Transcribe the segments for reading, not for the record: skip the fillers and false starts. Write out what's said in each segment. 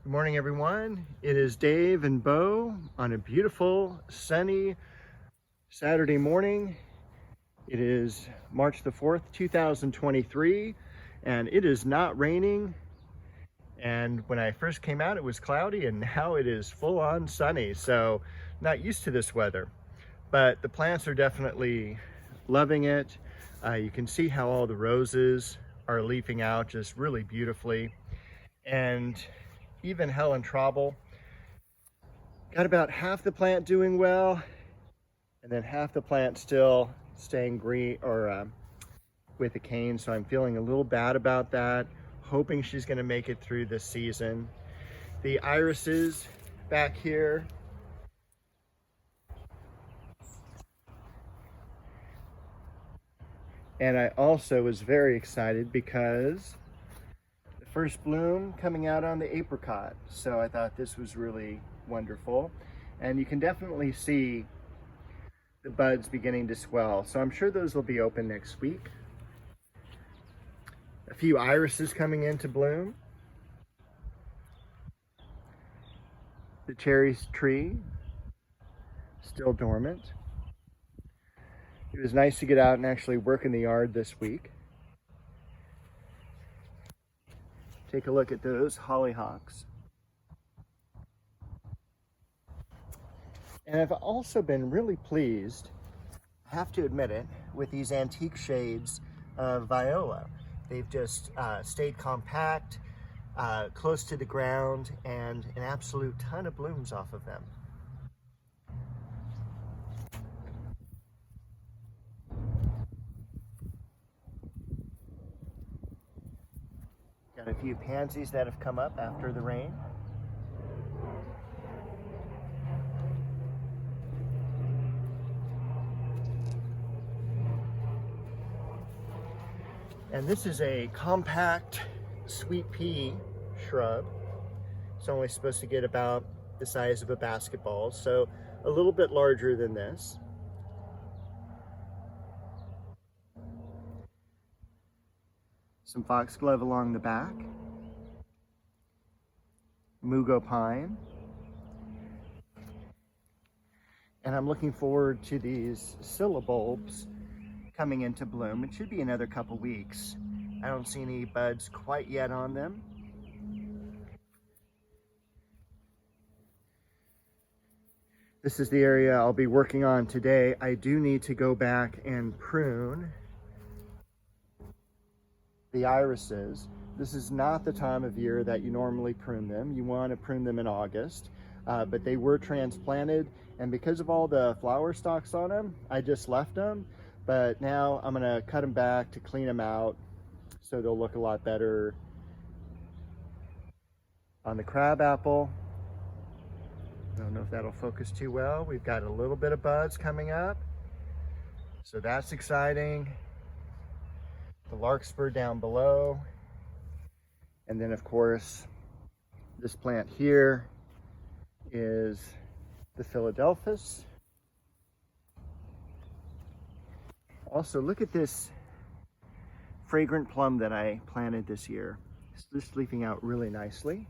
Good morning, everyone. It is Dave and Bo on a beautiful, sunny Saturday morning. It is March the 4th, 2023, and it is not raining. And when I first came out, it was cloudy, and now it is full on sunny. So not used to this weather, but the plants are definitely loving it. You can see how all the roses are leafing out just really beautifully. And even Helen Trauble got about half the plant doing well, and then half the plant still staying green or with a cane. So I'm feeling a little bad about that, hoping she's going to make it through this season. The irises back here, and I also was very excited because first bloom coming out on the apricot. So I thought this was really wonderful. And you can definitely see the buds beginning to swell. So I'm sure those will be open next week. A few irises coming into bloom. The cherry tree still dormant. It was nice to get out and actually work in the yard this week. Take a look at those hollyhocks. And I've also been really pleased, I have to admit it, with these antique shades of viola. They've just stayed compact, close to the ground, and an absolute ton of blooms off of them. Got a few pansies that have come up after the rain. And this is a compact sweet pea shrub. It's only supposed to get about the size of a basketball, so a little bit larger than this. Some foxglove along the back, mugo pine, and I'm looking forward to these scilla bulbs coming into bloom. It should be another couple weeks. I don't see any buds quite yet on them. This is the area I'll be working on today. I do need to go back and prune the irises. This is not the time of year that you normally prune them. You want to prune them in August, but they were transplanted, and because of all the flower stalks on them, I just left them. But now I'm gonna cut them back to clean them out so they'll look a lot better. On the crabapple, I don't know if that'll focus too well. We've got a little bit of buds coming up, so that's exciting. The larkspur down below, and then of course this plant here is the Philadelphus. Also, look at this fragrant plum that I planted this year. It's just leafing out really nicely.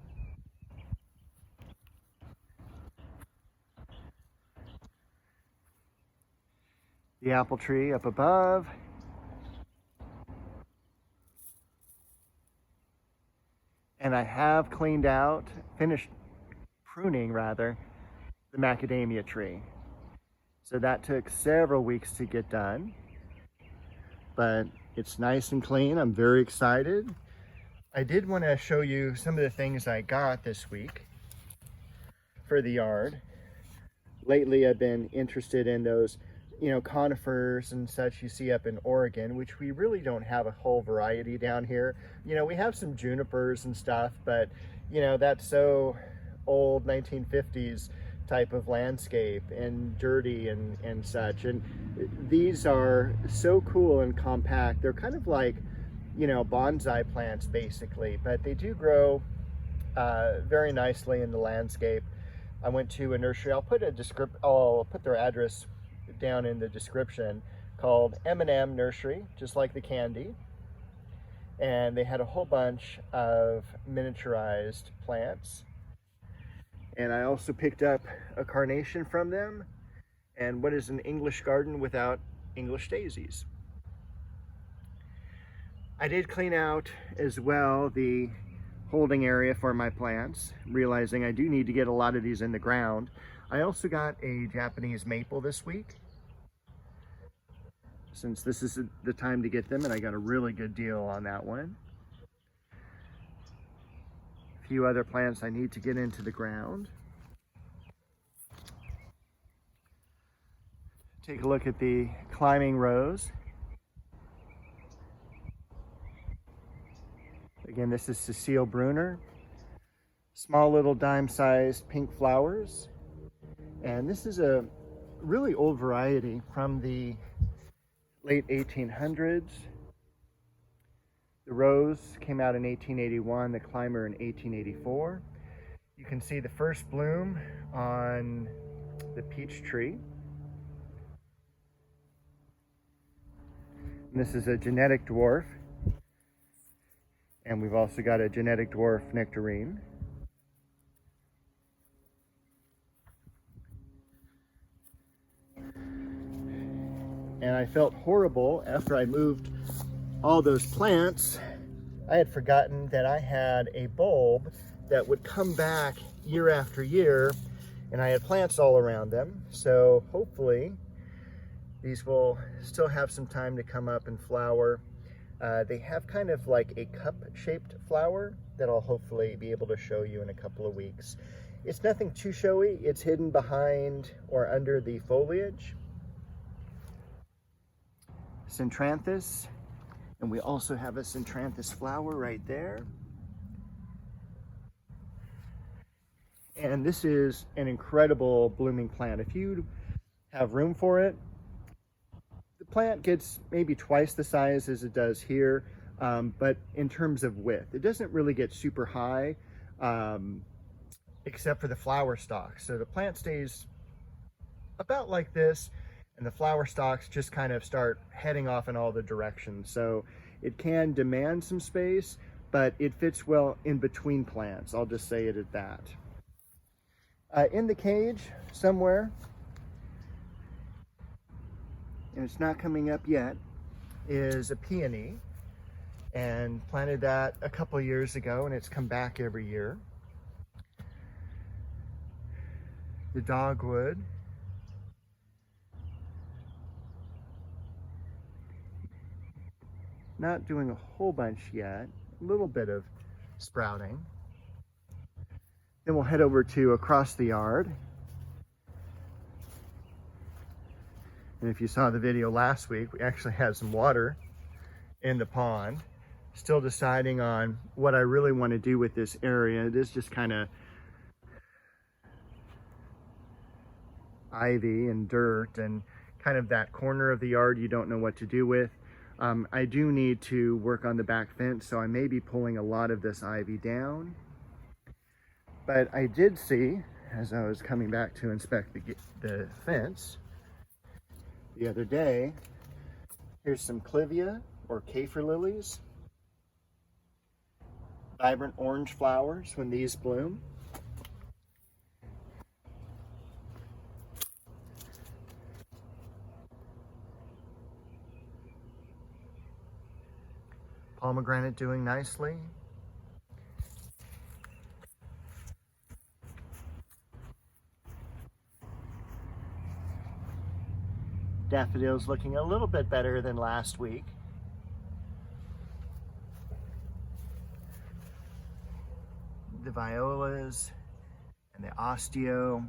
The apple tree up above. And I have cleaned out, finished pruning rather, the macadamia tree. So that took several weeks to get done, but it's nice and clean. I'm very excited. I did want to show you some of the things I got this week for the yard. Lately, I've been interested in those, conifers and such you see up in Oregon, which we really don't have a whole variety down here. We have some junipers and stuff, but that's so old 1950s type of landscape and dirty and such. And these are so cool and compact. They're kind of like, bonsai plants basically, but they do grow very nicely in the landscape. I went to a nursery. I'll put their address down in the description, called M&M Nursery, just like the candy. And they had a whole bunch of miniaturized plants And I also picked up a carnation from them. And what is an English garden without English daisies? I did clean out as well the holding area for my plants, realizing I do need to get a lot of these in the ground. I also got a Japanese maple this week, since this is the time to get them, and I got a really good deal on that one. A few other plants I need to get into the ground. Take a look at the climbing rose. Again, this is Cecile Bruner. Small little dime-sized pink flowers. And this is a really old variety from the late 1800s. The rose came out in 1881, the climber in 1884. You can see the first bloom on the peach tree. And this is a genetic dwarf. And we've also got a genetic dwarf nectarine. And I felt horrible after I moved all those plants. I had forgotten that I had a bulb that would come back year after year, and I had plants all around them. So hopefully these will still have some time to come up and flower. They have kind of like a cup-shaped flower that I'll hopefully be able to show you in a couple of weeks. It's nothing too showy. It's hidden behind or under the foliage. Centranthus, and we also have a Centranthus flower right there. And this is an incredible blooming plant. If you have room for it, the plant gets maybe twice the size as it does here, but in terms of width, it doesn't really get super high, except for the flower stalks. So the plant stays about like this, and the flower stalks just kind of start heading off in all the directions. So it can demand some space, but it fits well in between plants. I'll just say it at that. In the cage somewhere, and it's not coming up yet, is a peony, and planted that a couple of years ago, and it's come back every year. The dogwood. Not doing a whole bunch yet, a little bit of sprouting. Then we'll head over to across the yard. And if you saw the video last week, we actually had some water in the pond. Still deciding on what I really want to do with this area. It is just kind of ivy and dirt and kind of that corner of the yard you don't know what to do with. I do need to work on the back fence, so I may be pulling a lot of this ivy down. But I did see, as I was coming back to inspect the fence the other day, here's some clivia or kaffir lilies. Vibrant orange flowers when these bloom. Pomegranate doing nicely. Daffodils looking a little bit better than last week. The violas and the osteo,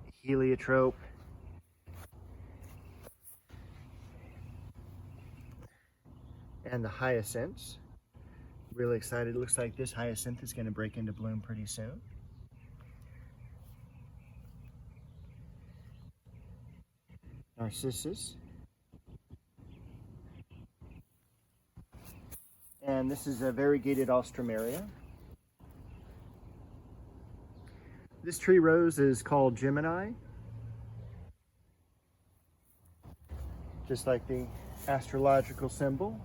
the heliotrope. And the hyacinths. Really excited. It looks like this hyacinth is going to break into bloom pretty soon. Narcissus. And this is a variegated Alstroemeria. This tree rose is called Gemini. Just like the astrological symbol.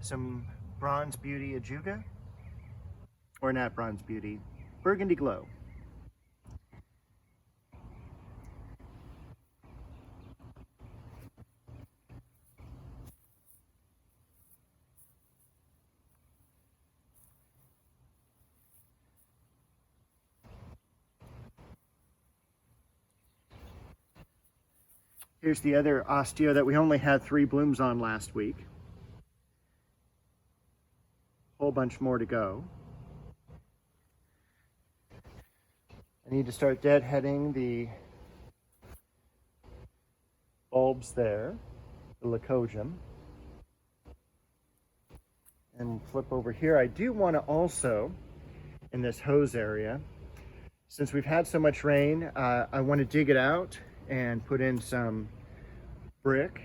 Some Bronze Beauty Ajuga, or not Bronze Beauty, Burgundy Glow. Here's the other osteo that we only had 3 blooms on last week. Whole bunch more to go. I need to start deadheading the bulbs there, the leucojum. And flip over here. I do want to also, in this hose area, since we've had so much rain, I want to dig it out and put in some brick.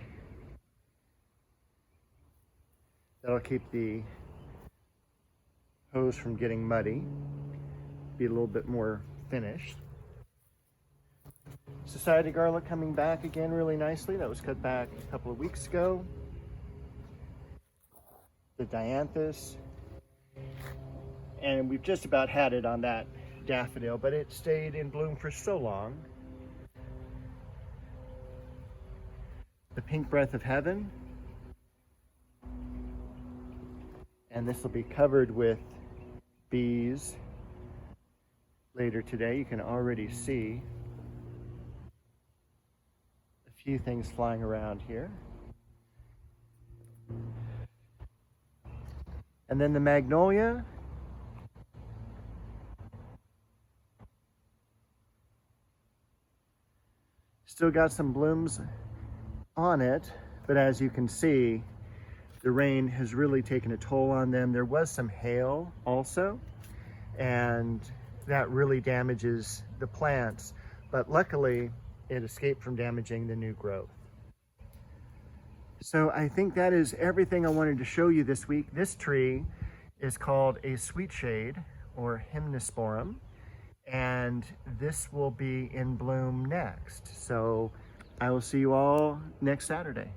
That'll keep the hose from getting muddy, be a little bit more finished. Society garlic coming back again really nicely. That was cut back a couple of weeks ago. The dianthus. And we've just about had it on that daffodil, but it stayed in bloom for so long. The pink breath of heaven. And this will be covered with bees later today. You can already see a few things flying around here. And then the magnolia. Still got some blooms on it, but as you can see, the rain has really taken a toll on them. There was some hail also, and that really damages the plants, but luckily it escaped from damaging the new growth. So I think that is everything I wanted to show you this week. This tree is called a sweet shade, or Hymnosporum, and this will be in bloom next. So I will see you all next Saturday.